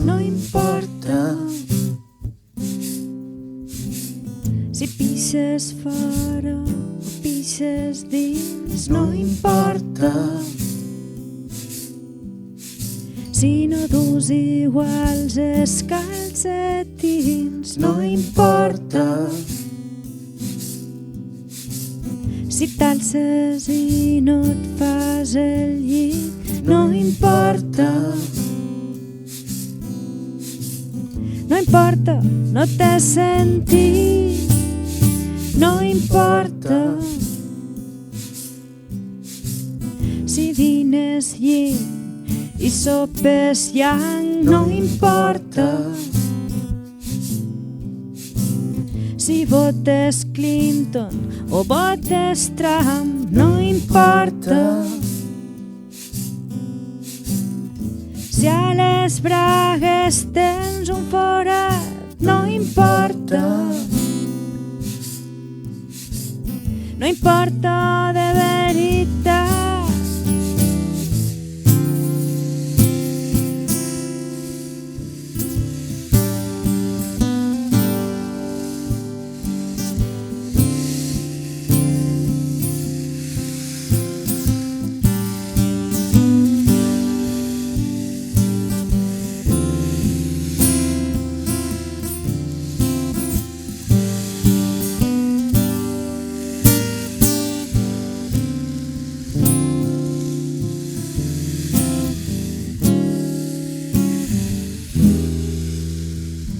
No importa si pises fora o pises dins, no importa si no dus iguals els calcetins, no importa si t'alces i no et fas el llit, no importa. No importa, no t'has sentit, no importa si dines llit i sopes llang, no importa si votes Clinton o votes Trump, no importa si a les bragues tens un forat, no importa. No importa de veritat.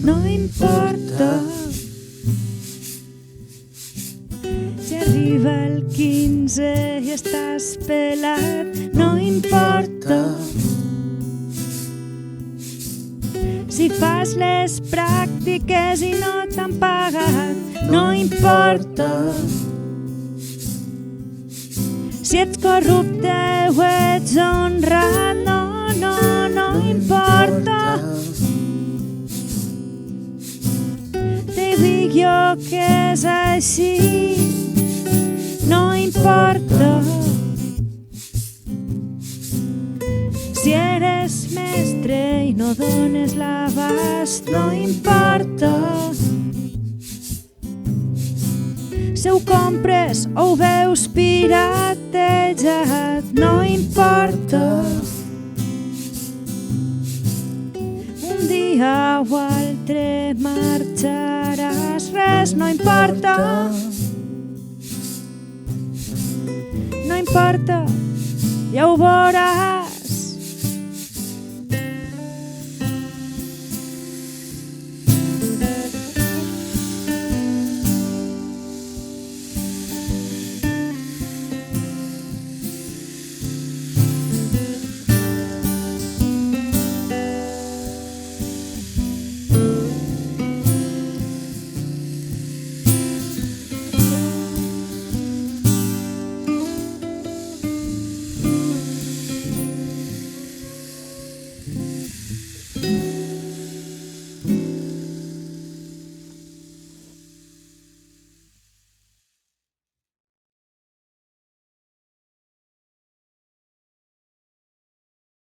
No importa si arriba el 15 i estàs pelat, no importa si fas les pràctiques i no t'han pagat, no importa si ets corrupte o ets honrat, no importa. Dic jo que és així, no importa si eres mestre i no dones l'abast, no importa si ho compres o ho veus piratejat, no importa. Un dia o altre marxaràs, res no importa. No importa, ja ho veuràs.